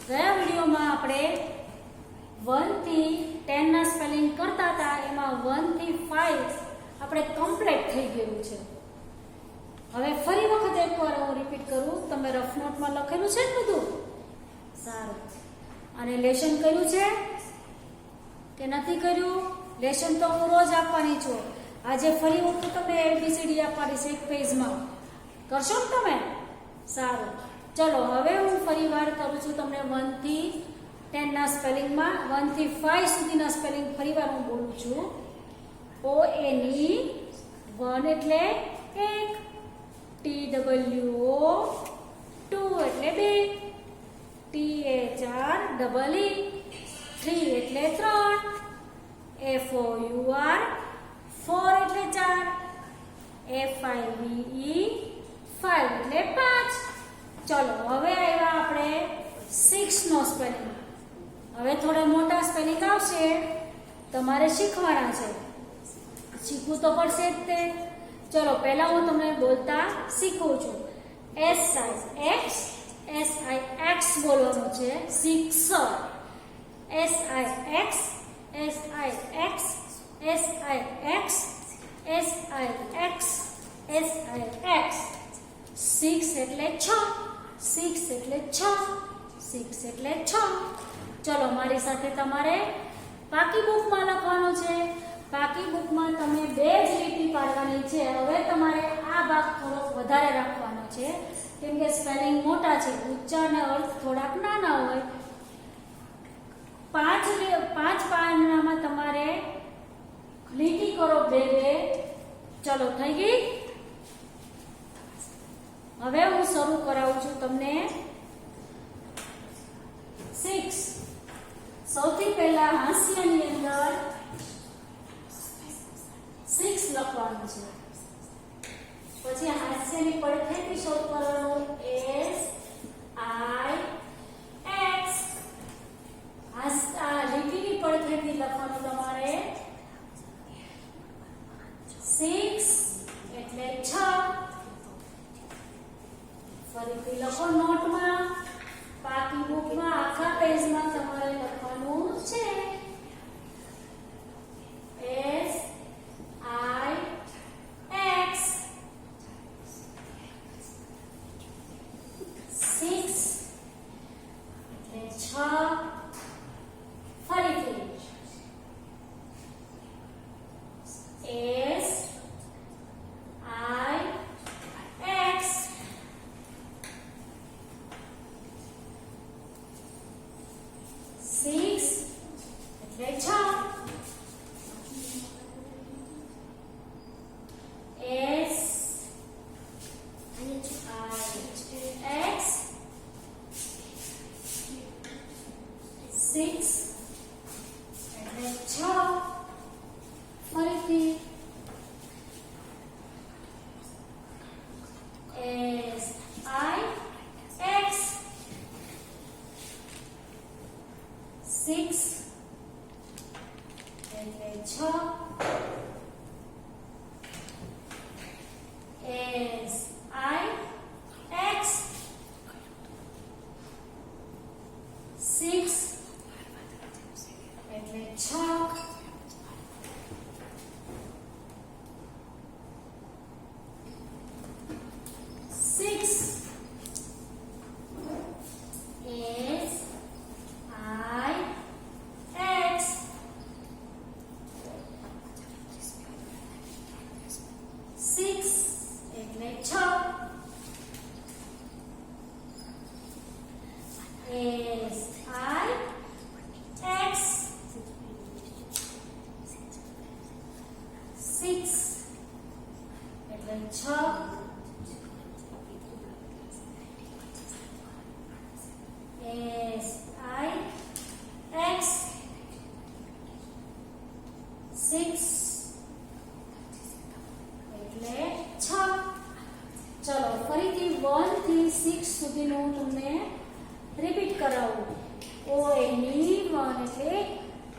ગયા વિડીયોમાં આપણે 1 થી 10 ના સ્પેલિંગ કરતા હતા, એમાં 1 થી 5 આપણે કમ્પ્લીટ થઈ ગયું છે. હવે ફરી વખત એકવાર હું રિપીટ કરું. તમે રફ નોટમાં લખેલું છે ને બધું? સારું. અને લેસન કર્યું છે કે નથી કર્યું? લેસન તો હું રોજ આપવાની છું. આજે ફરી વખત તમને ABCD આપવાની છે એક પેજમાં. કરશો ને તમે? સારું. ચલો હવે હું ફરી વાર કરું છું તમને 1 થી 10 ના સ્પેલિંગમાં. 1 થી 5 સુધીના સ્પેલિંગ ફરી વાર હું બોલું છું. ONE 1 એટલે 1, TWO 2 એટલે 2, THREE 3 એટલે 3, FOUR 4 એટલે 4, FIVE 5 એટલે 5. ચલો હવે આવ્યા આપણે 6 નો સ્પેલિંગ. હવે થોડા મોટા સ્પેલિંગ આવશે, તમારે શીખવાના છે. શીખવું તો પડશે જ તે. ચલો પહેલા હું તમને બોલતા શીખવું છું. SIX બોલવાનું છે. 6 SIX SIX 6 એટલે 6, 6 એટલે 6, 6 એટલે 6. ચલો મારી સાથે તમારે પાકી બુકમાં લખવાનું છે. પાકી બુકમાં તમે 2 જ લીટી પાડવાની છે. હવે તમારે આ ભાગ થોડો વધારે રાખવાનો છે, કેમ કે સ્પેલિંગ મોટા છે, ઉચ્ચાર અને અર્થ થોડાક નાના હોય. 5 પાનામાં તમારે લીટી કરો 2-2. ચલો થઈ ગઈ. હવે હું શરૂ કરાવું છું તમને. 6 સૌથી પહેલા હાસ્યની અંદર 6 લખવાનું છે. પછી હાસ્યની પડખેથી શરૂ કરવાનું SIX. લીટીની પડખેથી લખવાનું તમારે 6 એટલે 6. ફરીથી લખો નોટમાં, પાકી બુકમાં, આખા પેજમાં તમારે લખવાનું છે. SIX 6 એટલે 6. ફરીથી SIX 6 એટલે 6. ફરીથી SIX 6 એટલે 6. SIX 6 એટલે 6. ચલો ફરીથી 1 થી 6 સુધીનું હું તમને રિપીટ કરાવું. ONE 1 એટલે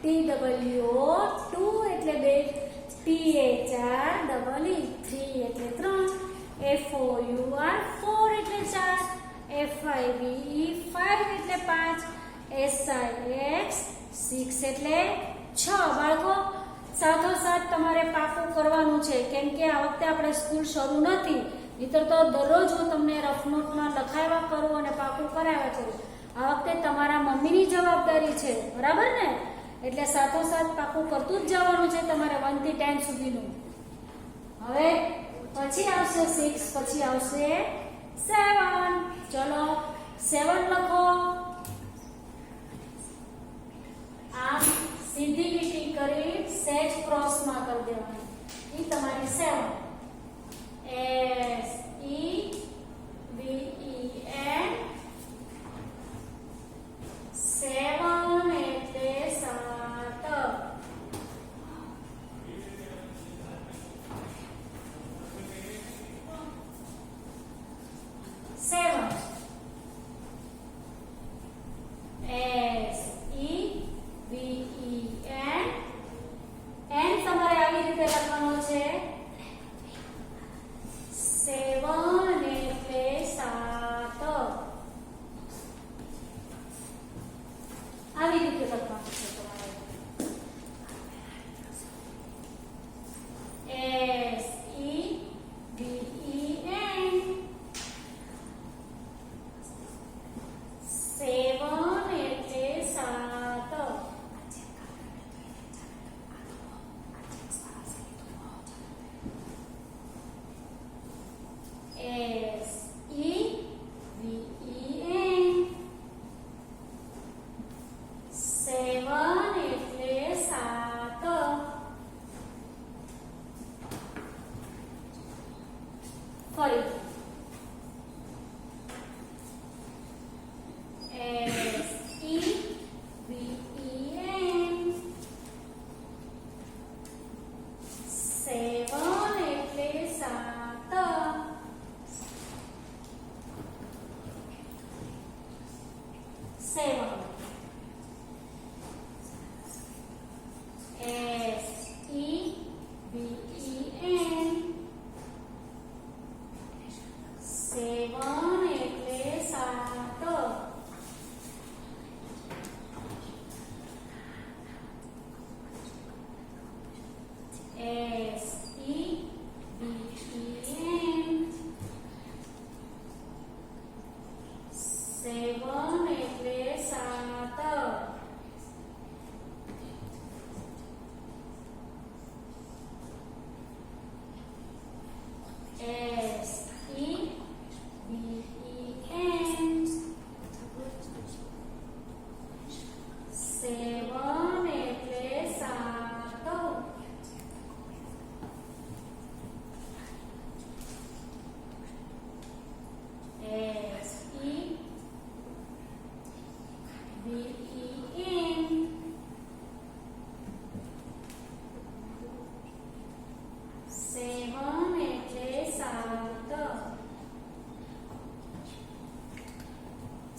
TWO 2 એટલે 2, THREE 3 એટલે 3, FOUR 4 એટલે 4, FIVE 5 એટલે 5, SIX 6 એટલે 6. બાળકો સાથોસાથ તમારે પાકું કરવાનું છે, કેમ કે આ વખતે આપણે સ્કૂલ શરૂ નથી, નહીંતર તો દરરોજ હું તમને રફ નોટમાં લખાવ્યા કરું અને પાકું કરાવ્યા કરું. આ વખતે તમારા મમ્મીની જવાબદારી છે, બરાબર ને? એટલે સાથોસાથ પાકું કરતું જ જવાનું છે તમારે 1 થી 10 સુધીનું. હવે પછી આવશે 6, પછી આવશે 7. ચલો 7 લખો. આમ સીધી લીટી કરી સેજ ક્રોસમાં કરી દેવાની. એ તમારી 7. SEVEN 7 એટલે 7. N તમારે આવી રીતે લખવાનો છે. 7 એટલે 7. આવી રીતે લખવાનું છે તમારે.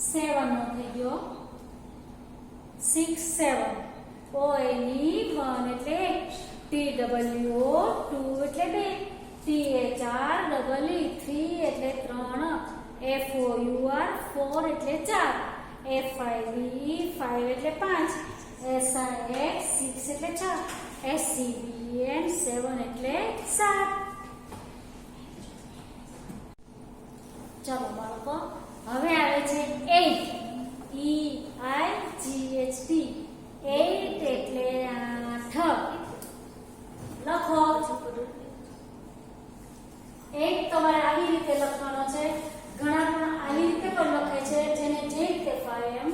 સેવન નો થઈ ગયો. 6 7 ONE 1 એટલે 1, TWO 2 એટલે 2, THR 3 એટલે 3, FOUR 4 એટલે 4, FIVE 5 એટલે 5, SIX 6 એટલે 4, SCBN 7 એટલે 7. ચાલો બાળકો, હવે આવે છે 8, EIGHT 8 એટલે 8. લખો. 8 તમારે આવી રીતે લખવાનો છે. ઘણા પણ આવી રીતે પણ લખે છે, જેને જે રીતે ફાવે એમ.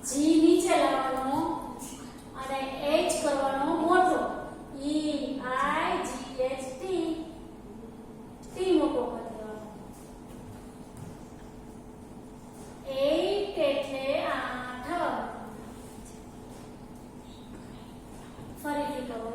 G નીચે લાવવાનો અને H કરવાનો મોટો. EIGHT T મોટો કરી દેવાનો. 8 એટલે 8. ફરીથી કરો.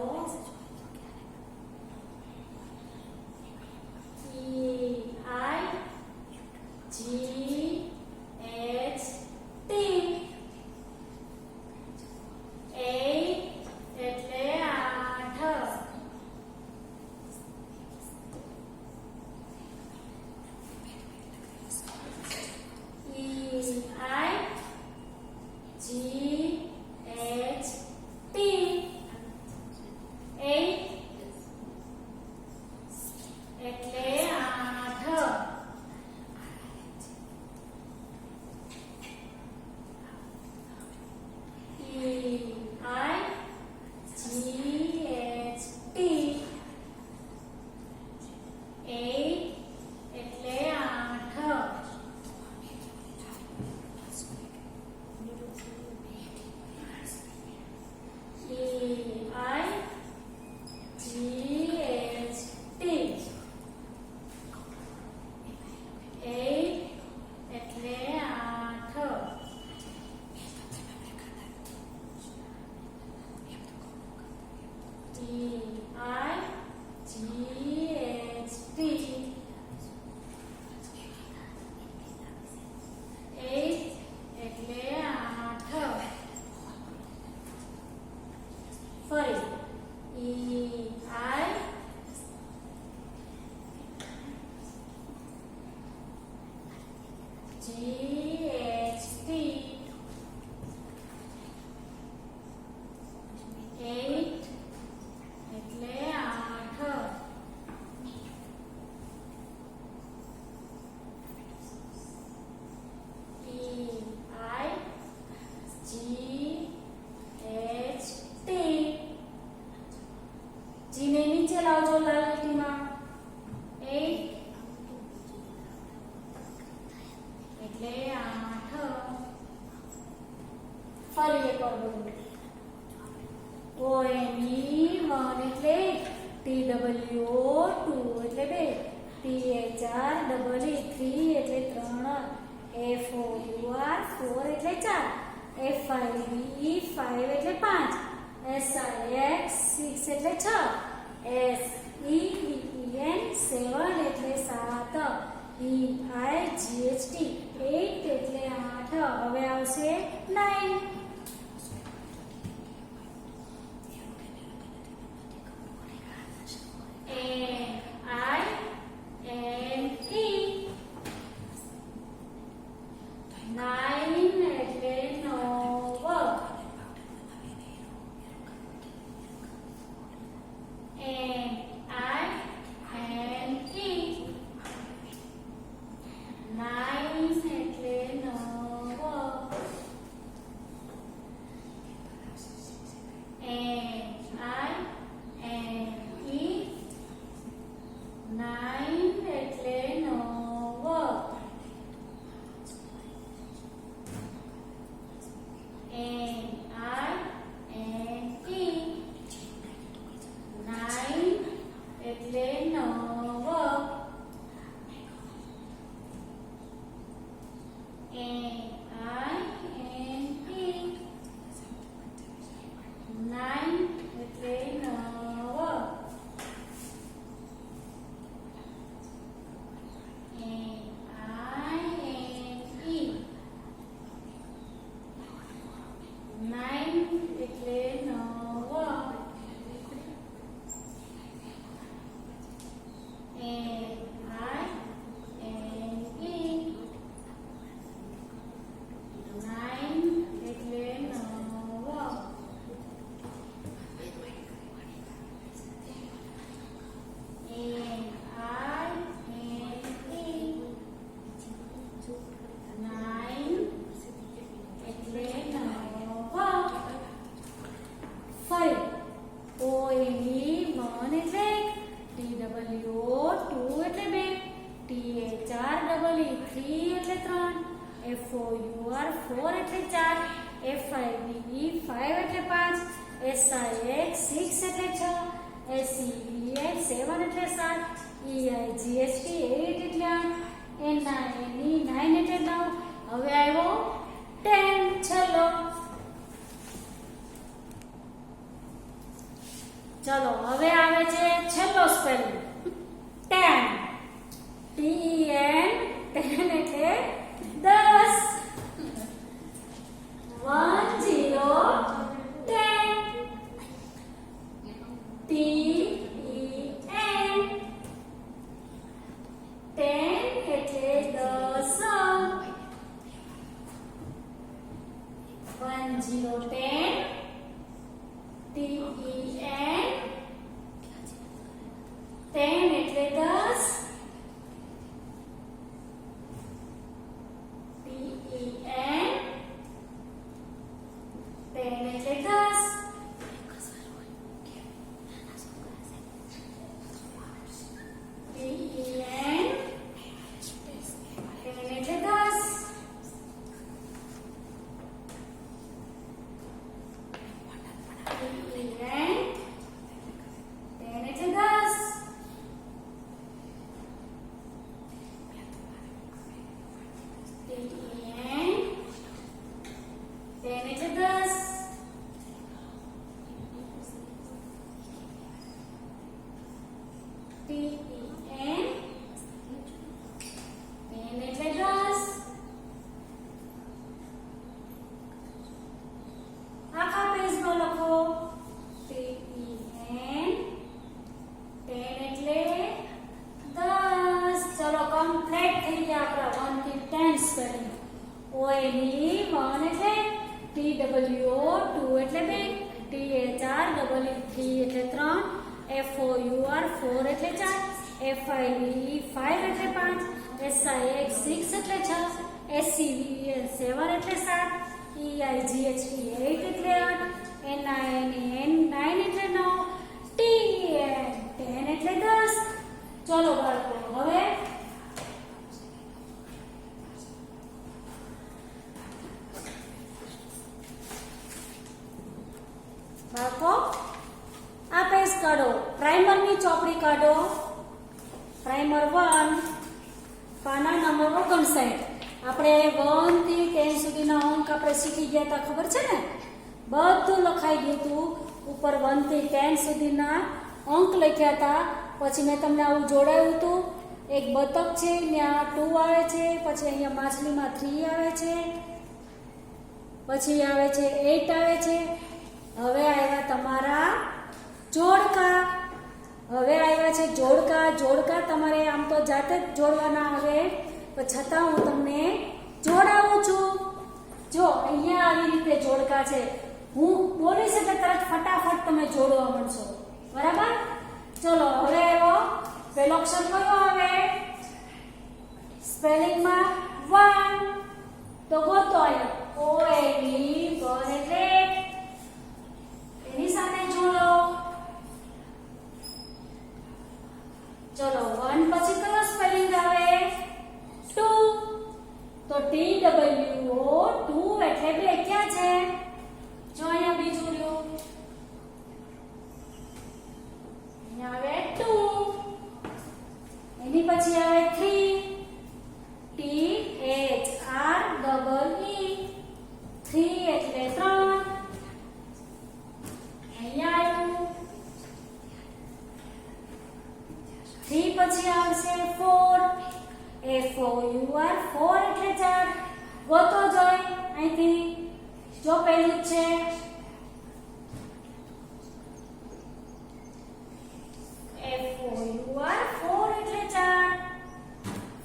GHT 8 એટલે 8 EIGHT G ને નીચે લાવજો લાલ લીટીમાં 8 એટલે 8 ફરી એકવાર બોલું ONE 1 એટલે TWO 2 એટલે 2 THREE 3 એટલે 3 FOUR 4 એટલે 4 FIVE 5 એટલે 5 SIX 6 એટલે 6 SEVEN 7 એટલે 7 EIGHT 8 એટલે 8 હવે આવશે 9 FOUR 4 એટલે 4 FIVE 5 એટલે 5 SIX 6 એટલે 6 SEVEN 7 એટલે 7 EIGHT 8 એટલે 8 NINE 9 એટલે 9 હવે આવ્યો 10 છેલ્લો ચલો હવે આવે છે છેલ્લો સ્પેલિંગ 10 TEN 10 એટલે 10 1 0 10 TEN 10 એટલે 10 1 0 10 TEN 10 એટલે 10 કમ્પ્લીટ થઈ ગયા આપણા 1 થી 10 10 સ્પેલિંગ. ONE 1 એટલે TWO 2 એટલે 2, THR 3 એટલે 3, FOUR 4 એટલે 4, FIVE 5 એટલે 5, SIX 6 એટલે 6, SCVE 7 એટલે 7, EIGHT 8 એટલે 8, NINE 9 એટલે 9, TN 10 એટલે 10. ચલો બાળકો, હવે બાળકો આ પેજ કાઢો, પ્રાઇમરની ચોપડી કાઢો, પ્રાઇમર 1 પાના નંબર 59. આપણે 1 થી 10 સુધીના અંક આપણે શીખી ગયા હતા, ખબર છે ને? બધું લખાઈ ગયું હતું. ઉપર 1 થી 10 સુધીના અંક લખ્યા હતા. પછી મેં તમને આવું જોડાયું હતું. એક બતક છે, ત્યાં 2 આવે છે, પછી અહીંયા માછલીમાં 3 આવે છે, પછી આવે છે 8 આવે છે. હવે આવ્યા તમારા જોડકા. હવે આવ્યા છે જોડકા. જોડકા તમારે આમ તો જાતે જ જોડવાના આવે, પણ છતાં હું તમને જોડાવું છું. જો અહીંયા આવી રીતે જોડકા છે. હું બોલીશ એટલે તરત ફટાફટ તમે જોડવા મળશો, બરાબર? ચલો, હવે આવ્યો પેલો અક્ષર કયો આવે સ્પેલિંગમાં? 1. તો ગોતો અહીંયા ONE 1 એટલે એની સાથે જોડો. ચલો, 1 પછી કયો સ્પેલિંગ આવે? 2. તો TWO 2 એટલે 2. ક્યાં છે? જો અહીંયા બીજું લ્યો, અહીંયા આવે 2. એની પછી આવે 3, THREE 3 એટલે 3. અહીંયા આવ્યું 3. પછી આવશે 4, FOUR 4 એટલે 4. ગોતો જોઈ અહીંથી. જો પહેલું છે FOUR 4 એટલે 4.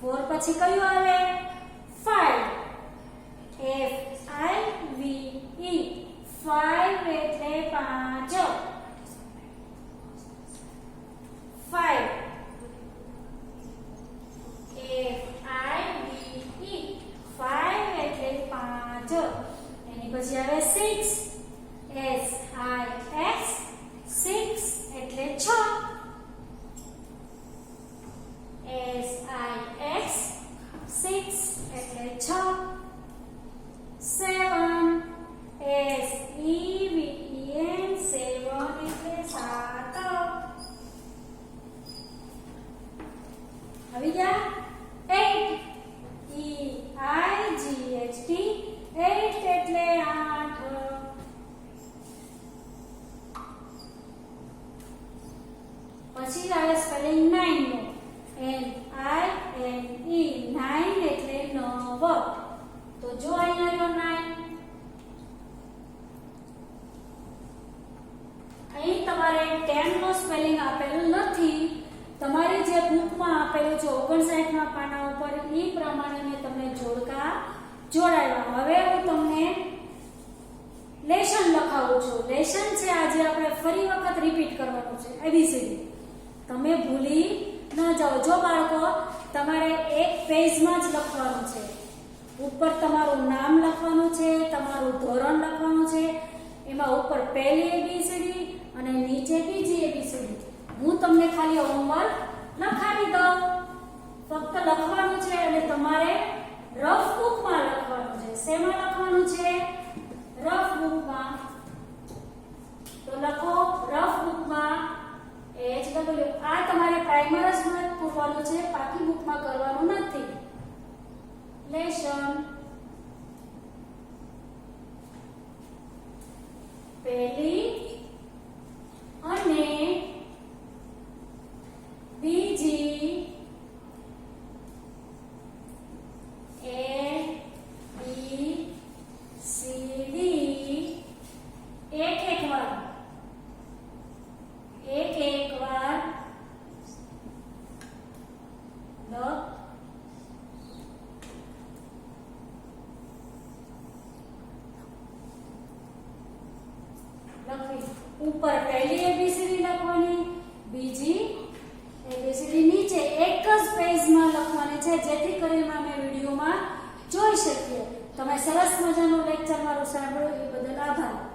4 પછી કયું આવે? 5, FIVE 5 એટલે 5. 5 FIVE 5 એટલે 5. એની પછી આવે 6, SIX 6 એટલે 6, SIX 6 એટલે 6, 7, SEVEN 7 એટલે 7. આવી ગયા? 8, EIGHT 8 એટલે 8. પછી આવે સ્પેલિંગ 9 નો, NINE 9 એટલે 9. તો જો અહીંયા આવ્યો 9. અહીં તમારે 10 નો સ્પેલિંગ આપેલું નથી. તમારી જે બુકમાં આપેલું છે 59મા પાના ઉપર, એ પ્રમાણે મેં તમને જોડકા જોડાવ્યા. હવે હું તમને લેશન લખાવું છું. લેશન છે આજે આપણે ફરી વખત રિપીટ કરવાનું છે, ABCD. તમે ભૂલી ન જાઓ. જો બાળકો, તમારે એક પેજમાં જ લખવાનું છે. ઉપર તમારું નામ લખવાનું છે, તમારું ધોરણ લખવાનું છે. એમાં ઉપર પહેલી ABCD અને નીચે બીજી ABCD. હું તમને ખાલી હોમવર્ક લખાવી દઉં. ફક્ત લખવાનું છે અને તમારે રફ બુકમાં લખવાનું છે. શેમાં લખવાનું છે? રફ બુકમાં. તો લખો રફ બુકમાં HW. આ તમારે પ્રાઇમર જ પૂરવાનું છે, બાકી બુકમાં કરવાનું નથી. લેશન પહેલી અને બીજી ABCD એક એક વાર ઉપર પહેલી એબીસીડી લખવાની, બીજી એબીસીડી નીચે એક જ પેજમાં લખવાની છે, જેથી કરીને અમે વિડીયોમાં જોઈ શકીએ. તમે સરસ મજાનું લેક્ચર મારું સાંભળ્યું એ બદલ આભાર.